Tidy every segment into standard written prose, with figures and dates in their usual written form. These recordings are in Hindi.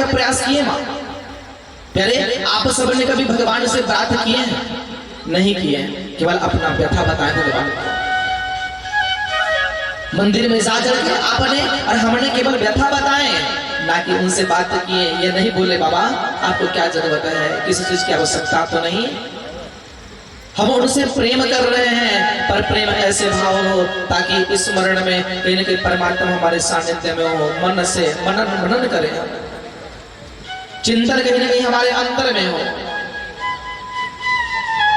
का प्रयास किए माँ? प्यारे, आप सबने कभी भगवान से बात किए हैं? नहीं किए हैं, केवल अपना व्यथा बताएं भगवान को। मंदिर में जा करके आपने और हमने केवल व्यथा बताए, ना कि उनसे बात किए। ये नहीं बोले बाबा आपको क्या जरूरत है, किसी चीज की आवश्यकता तो नहीं। हम उनसे प्रेम कर रहे हैं, पर प्रेम ऐसे भाव हो ताकि स्मरण में कहीं न कहीं परमात्मा हमारे सानिध्य में हो, मन से मनन करें, चिंतन कहीं न कहीं हमारे अंतर में हो।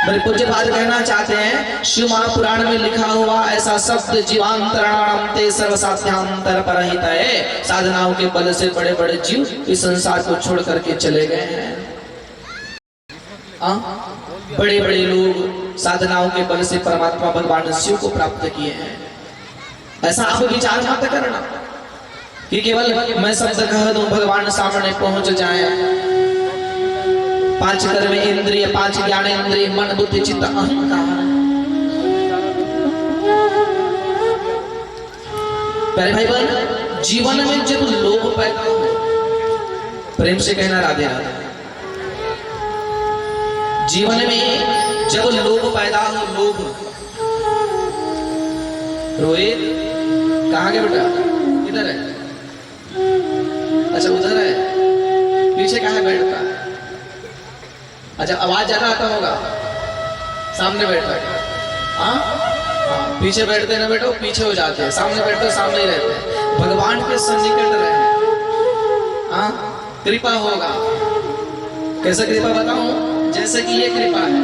मेरे पूज्य पाद कहना चाहते हैं, शिव महापुराण में लिखा हुआ ऐसा शब्द, जीवांतराणाम ते सर्वसाध्यांतर परहित है। साधनाओं के बल से बड़े बड़े जीव इस संसार को छोड़ करके चले गए हैं। बड़े बड़े लोग साधनाओं के बल से परमात्मा भगवान शिव को प्राप्त किए हैं। ऐसा आप विचार मत करना कि केवल मैं शब्द कह दूं भगवान सामने पहुंच जाए। 5 कर्म इंद्रिय, 5 ज्ञान इंद्रिय, मन बुद्धि चित्त अहंकार। प्यारे भाई बहन, जीवन में जब लोभ पैदा हो, प्रेम से कहना राधे राधे। जीवन में जब लोभ पैदा हो, लोभ। रोहित कहाँ गया बेटा? इधर है? अच्छा उधर है, पीछे कहाँ बैठता है? अच्छा आवाज ज्यादा आता होगा, सामने बैठता है। हाँ, पीछे बैठते ना बैठो, पीछे हो जाते हैं, सामने बैठते सामने ही रहते हैं। भगवान के सन्निकट रहे, हाँ कृपा होगा। कैसे कृपा बताऊं? जैसे कि ये कृपा है।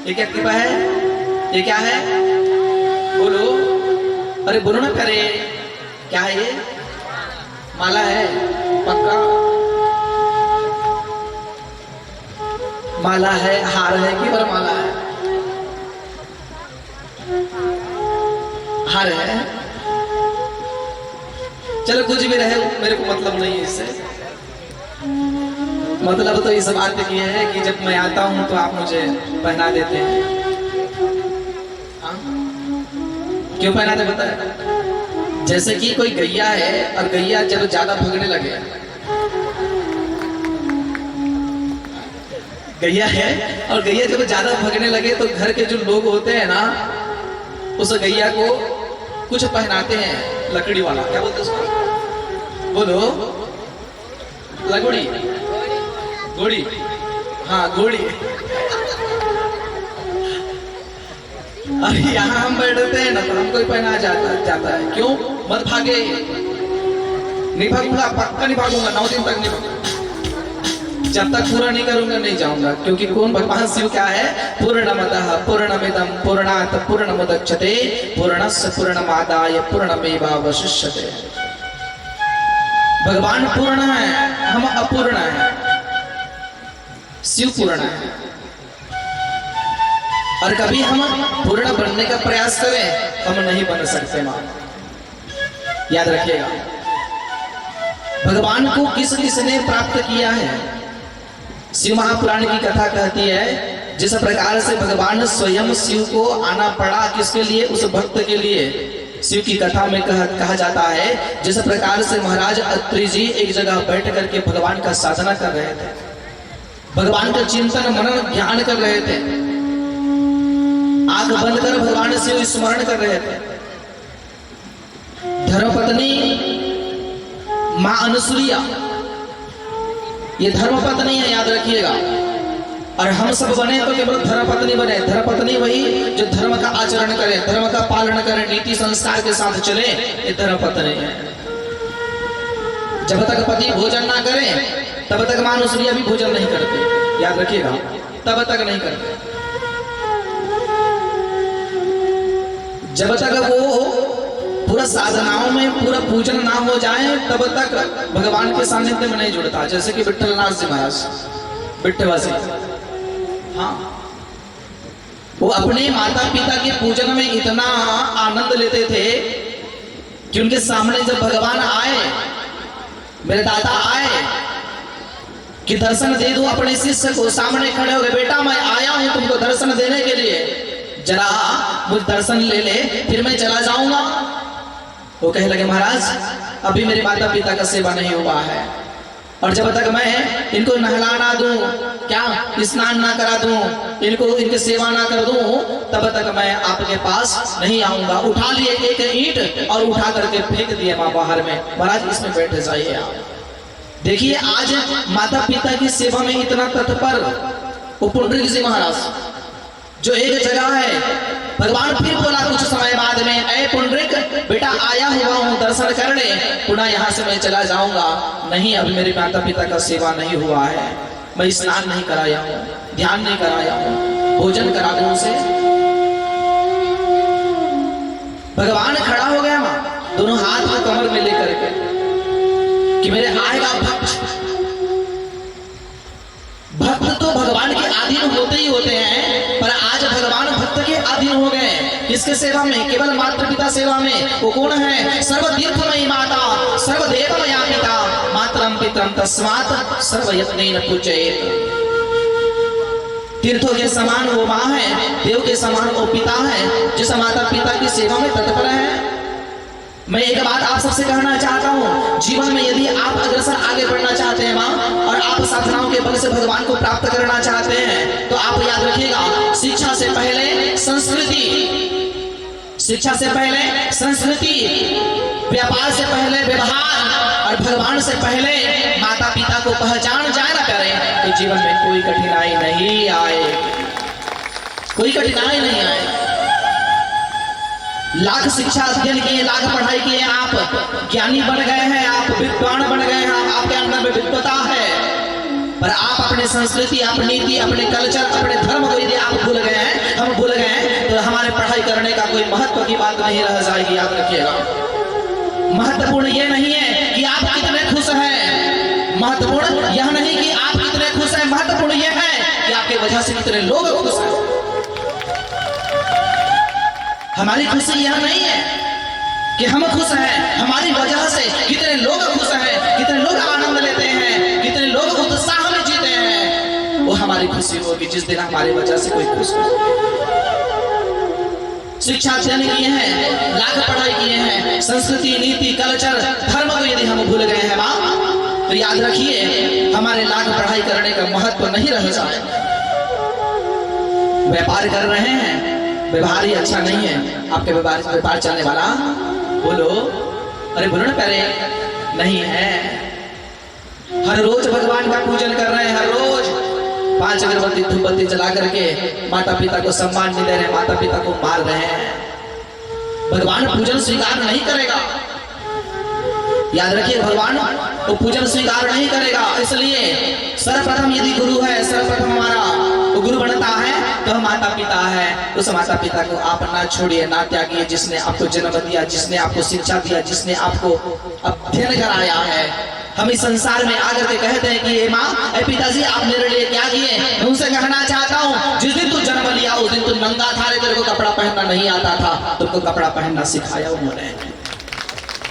ये क्या कृपा है? ये क्या है? बोलो, अरे बोलो ना। करे क्या है ये? माला है, पक्का माला है, हार है कि वरमाला है? हार है। चलो कुछ भी रहे, मेरे को मतलब नहीं है इससे। मतलब तो इस बात की है कि जब मैं आता हूं तो आप मुझे पहना देते हैं। क्यों पहनाते पता है? जैसे कि कोई गैया है और गैया जब ज्यादा भगने लगे, गैया है और गैया जब ज्यादा भगने लगे तो घर के जो लोग होते हैं ना, उस गैया को कुछ पहनाते हैं। लकड़ी वाला क्या बोलते हैं उसको? बोलो, लगोड़ी, घोड़ी। हाँ घोड़ी। अरे यहाँ हम बैठते हैं ना तो हमको ही पहना जाता है। क्यों? मत भागे। नहीं भागूंगा, पक्का नहीं भागूंगा, 9 दिन तक नहीं भागूंगा। जब तक पूरा नहीं करूंगा नहीं जाऊंगा। क्योंकि कौन? भगवान शिव क्या है? पूर्णमतः पूर्णमिदं पूर्णात् पूर्णमुदच्यते पूर्णस्य पूर्णमादाय पूर्णमेवावशिष्यते। भगवान पूर्ण है, हम अपूर्ण है। शिव पूर्ण है, और कभी हम पूर्ण बनने का प्रयास करें हम नहीं बन सकते मां। याद रखिएगा, भगवान को किस किसने प्राप्त किया है? शिव महापुराण की कथा कहती है, जिस प्रकार से भगवान स्वयं शिव को आना पड़ा, किसके लिए? उस भक्त के लिए। शिव की कथा में कहा जाता है, जिस प्रकार से महाराज अत्रि जी एक जगह बैठ करके भगवान का साधना कर रहे थे, भगवान का चिंतन मनन ज्ञान कर रहे थे, आंख बंद कर भगवान शिव स्मरण कर रहे थे। धर्मपत्नी मां अनुसुईया, ये धर्मपत्नी है, याद रखिएगा। और हम सब बने तो केवल धर्मपत्नी बने। धर्मपत्नी वही जो धर्म का आचरण करे, धर्म का पालन करे, नीति संस्कार के साथ चले, ये धर्मपत्नी है। जब तक पति भोजन ना करे तब तक मां अनुसुईया भी भोजन नहीं करते, याद रखिएगा, तब तक नहीं करते। जब तक वो पूरा साधनाओं में पूरा पूजन ना हो जाए तब तक भगवान के सानिध्य में नहीं जुड़ता। जैसे कि विठलनाथ जी महाराज विठ्ठवासी, हाँ, वो अपने माता पिता के पूजन में इतना आनंद लेते थे कि उनके सामने जब भगवान आए, मेरे दादा आए कि दर्शन दे दो अपने शिष्य को, सामने खड़े हो गए, बेटा मैं आया हूं तुमको दर्शन देने के लिए, जरा मुझ दर्शन ले ले फिर मैं चला जाऊंगा। वो कहने लगे महाराज अभी मेरे माता पिता का सेवा नहीं हुआ है, और जब तक मैं इनको नहला ना दूं, क्या स्नान ना करा दूं, इनकी सेवा ना कर दूं, तब तक मैं आपके पास नहीं आऊंगा। उठा लिए एक ईंट और उठा करके फेंक दिए मां बाहर में, महाराज इसमें बैठ जाइए आप। देखिए आज माता पिता की सेवा में इतना तत्पर वो पुंडरीक जी महाराज, जो एक जगह है। भगवान फिर बोला कुछ समय बाद में, ऐ पुंडरीक बेटा आया हुआ हूँ दर्शन कर ले, पुनः यहाँ से मैं चला जाऊंगा। नहीं, अभी मेरे माता पिता का सेवा नहीं हुआ है, मैं स्नान नहीं कराया हूँ, ध्यान नहीं कराया हूँ, भोजन करा दूं उसे। भगवान खड़ा हो गया मां, दोनों हाथ को कमर में लेकर के कि मेरे आएगा भक्त। भक्त तो भगवान के अधीन होते ही होते हैं, पर आज भगवान भक्त के अधीन हो गए। किसके सेवा में? केवल माता पिता सेवा में। वो कौन है? सर्वतीर्थमयी माता, सर्वदेवमया पिता, मातरम पितरम तस्मात् सर्वयत्नेन पूजयेत्। तीर्थों के समान वो माँ है, देव के समान वो पिता है, जिस माता पिता की सेवा में तत्पर है। मैं एक बात आप सबसे कहना चाहता हूँ, जीवन में यदि आप अग्रसर आगे बढ़ना चाहते हैं माँ, और आप साधनाओं के बल से भगवान को प्राप्त करना चाहते हैं, तो आप याद रखिएगा, शिक्षा से पहले संस्कृति, शिक्षा से पहले संस्कृति, व्यापार से पहले व्यवहार, और भगवान से पहले माता पिता को पहचान जाए ना करें, तो जीवन में कोई कठिनाई नहीं आए, कोई कठिनाई नहीं आए। लाख शिक्षा अध्ययन किए, लाख पढ़ाई किए, आप ज्ञानी बन गए हैं, आप विद्वान बन गए हैं, आपके अंदर में विद्वता है, पर आप अपने संस्कृति, अपनी नीति, अपने कल्चर, अपने धर्म को यदि आप भूल गए हैं, हम भूल गए हैं, तो हमारे पढ़ाई करने का कोई महत्व की बात नहीं रह जाएगी। याद रखिएगा, महत्वपूर्ण यह नहीं है कि आप कितने खुश हैं, महत्वपूर्ण यह नहीं कि आप कितने खुश हैं, महत्वपूर्ण यह है कि आपके वजह से कितने लोग खुश हैं। हमारी खुशी यह नहीं है कि हम खुश हैं, हमारी वजह से कितने लोग खुश हैं, कितने लोग आनंद लेते हैं, कितने लोग उत्साह में जीते हैं, वो हमारी खुशी होगी जिस दिन हमारी वजह से कोई खुश हो। शिक्षा अध्ययन किए हैं, लाख पढ़ाई किए हैं, संस्कृति, नीति, कल्चर, धर्म को यदि हम भूल गए हैं मां, तो याद रखिए हमारे लाख पढ़ाई करने का महत्व नहीं रह जाएगा। व्यापार कर रहे हैं, व्यवहार ही अच्छा नहीं है, आपके व्यापार चलने वाला, बोलो, अरे बोलो ना प्यारे, नहीं है। हर रोज भगवान का पूजन कर रहे हैं, हर रोज 5 अगरबत्ती धूपबत्ती जला करके माता पिता को सम्मान नहीं दे रहे, माता पिता को मार रहे हैं, भगवान पूजन स्वीकार नहीं करेगा। याद रखिए, भगवान वो पूजन स्वीकार नहीं करेगा। इसलिए सर्वप्रथम यदि गुरु है, सर्वप्रथम हमारा वो गुरु बनता है तो हम माता पिता है, उस माता पिता को आप ना छोड़िए, ना त्यागिए, जिसने आपको जन्म दिया, जिसने आपको शिक्षा दिया, जिसने आपको अध्ययन कराया है। हम इस संसार में आकर के कहते हैं कि माँ, पिताजी आप मेरे लिए क्या किए? मैं उनसे कहना चाहता हूँ, जिस दिन तू जन्म लिया उस दिन तू नंगा था, तेरे को कपड़ा पहनना नहीं आता था, तुमको कपड़ा पहनना सिखाया उन्होंने।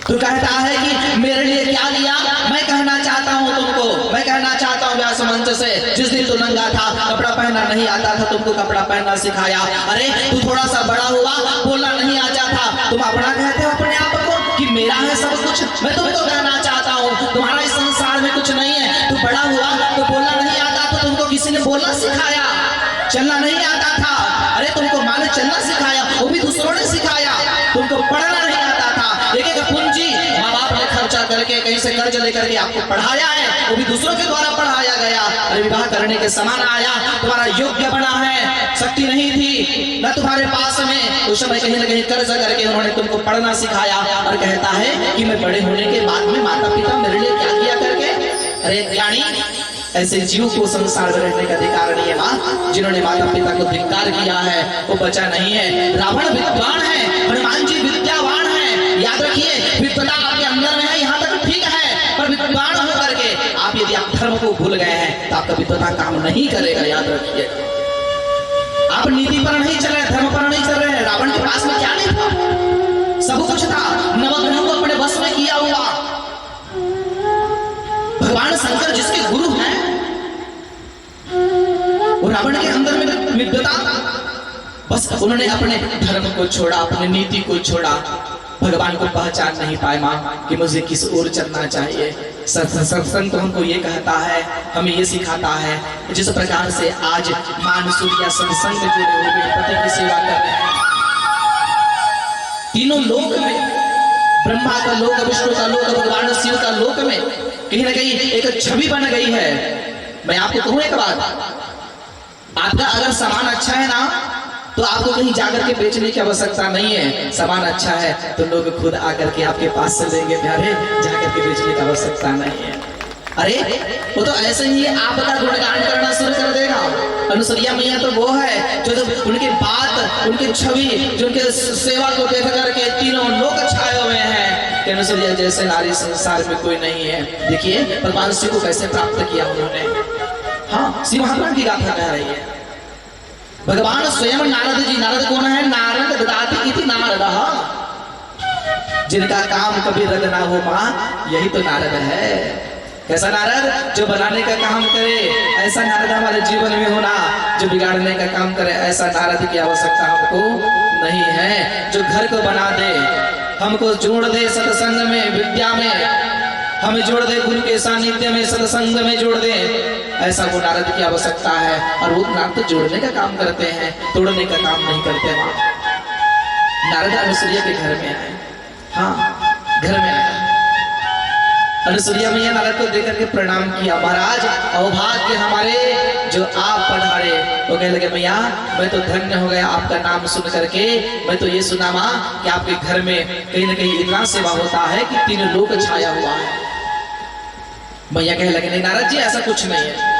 तू कहता है कि मेरे लिए क्या किया? मैं कहना चाहता हूँ तुमको, मैं कहना चाहता हूँ व्यास मंच से, जिस दिन तू नंगा था, कपड़ा पहनना नहीं आता था, तुमको कपड़ा पहनना सिखाया। अरे तू थोड़ा सा बड़ा हुआ, बोलना नहीं आता था, तुम अपना कहते हो अपने आप को कि मेरा है सब कुछ। मैं तुमको कहना चाहता हूँ, तुम्हारा इस संसार में कुछ नहीं है। तू बड़ा हुआ तो बोलना नहीं आता, तो तुमको किसी ने बोलना सिखाया, चलना नहीं आता था, अरे तुमको माने चलना सिखाया, वो भी दूसरों ने सिखाया। तुमको पढ़ना नहीं आता था, एक एक पूंजी माँ बाप ने खर्चा करके कहीं से कर्ज लेकर के आपको पढ़ाया है, वो भी दूसरों के द्वारा पढ़ाया गया। अरे विवाह करने के समान आया, तुम्हारा योग्य बना है, शक्ति नहीं थी न तुम्हारे पास में, उस समय कहीं न कहीं कर्ज करके उन्होंने तुमको पढ़ना सिखाया, और कहता है कि मैं बड़े होने के बाद में माता पिता मेरे लिए क्या किया करके। अरे ज्ञानी, ऐसे जीव को संसार में रहने का अधिकार नहीं है माँ। जिन्होंने माता पिता को धिक्कार किया है वो बचा नहीं है। रावण विद्वान है, हनुमान जी विद्यावान है। याद रखिए, विद्वता आपके अंदर में है, यहाँ तक ठीक है, पर विद्वान होकर के आप यदि आप धर्म को भूल गए हैं तो आपका विद्वता काम नहीं करेगा। याद रखिए, आप नीति पर नहीं चल रहे, धर्म पर नहीं चल रहे हैं। रावण के पास में क्या नहीं था? सब कुछ था, नवग्रह को अपने बस में किया हुआ। भगवान शंकर जिसके गुरु हैं, वो रावण के अंदर में विद्वता, बस उन्होंने अपने धर्म को छोड़ा, अपनी नीति को छोड़ा, भगवान को पहचान नहीं पाए माँ कि मुझे किस ओर चलना चाहिए। सत्संग तो हमको ये कहता है, हमें ये सिखाता है। जिस प्रकार से आज माँ अनुसुईया सत्संग में जुड़े हुए पति की सेवा कर रहे हैं, तीनों लोक में, ब्रह्मा का लोक, विष्णु का लोक, भगवान शिव का लोक में कहीं ना कहीं एक छवि बन गई है। मैं आपको कहूँ एक बात, आपका अगर सामान अच्छा है ना तो आपको कहीं जाकर के बेचने की आवश्यकता नहीं है। सामान अच्छा है तो लोग खुद आकर के आपके पास से लेंगे, प्यारे जाकर के बेचने की आवश्यकता नहीं है। अरे वो तो ऐसे ही आपका गुणगान करना शुरू कर देगा। अनुसुईया मैया तो वो है जो उनके बात, उनकी छवि, जो उनके सेवा को देख करके तीनों लोग छाए हुए हैं कि अनुसुईया जैसे नारी संसार में कोई नहीं है। देखिए भगवान शिव को कैसे प्राप्त किया उन्होंने। हाँ, शिव भगवान की गाथा कह रही है। भगवान स्वयं नारद जी, नारद कौन है? नारद ददाति इति नारदः, जिनका काम कभी रद्द ना हो माँ, यही तो नारद है। कैसा नारद? जो बनाने का काम करे ऐसा नारद हमारे जीवन में होना, जो बिगाड़ने का काम करे ऐसा नारद की आवश्यकता हमको नहीं है। जो घर को बना दे, हमको जोड़ दे सत्संग में, विद्या में, हमें जोड़ दे गुरु के सानिध्य में, सत्संग में जोड़ दे, ऐसा वो नारद की आवश्यकता है। और वो नारद तो जोड़ने का काम करते हैं, तोड़ने का काम नहीं करते। माँ नारद अनुसुईया के घर में आए। हाँ, घर में आए। अनुसुईया मैया नारद को देकर के प्रणाम किया। महाराज अवभाग्य हमारे जो आप पधारे। वो कहने लगे मैया मैं तो धन्य हो गया आपका नाम सुन करके। मैं तो ये सुना माँ कि आपके घर में कहीं ना कहीं इतना सेवा होता है कि तीनों लोग छाया हुआ है। मैया कहने लगे नहीं नारद जी ऐसा कुछ नहीं है।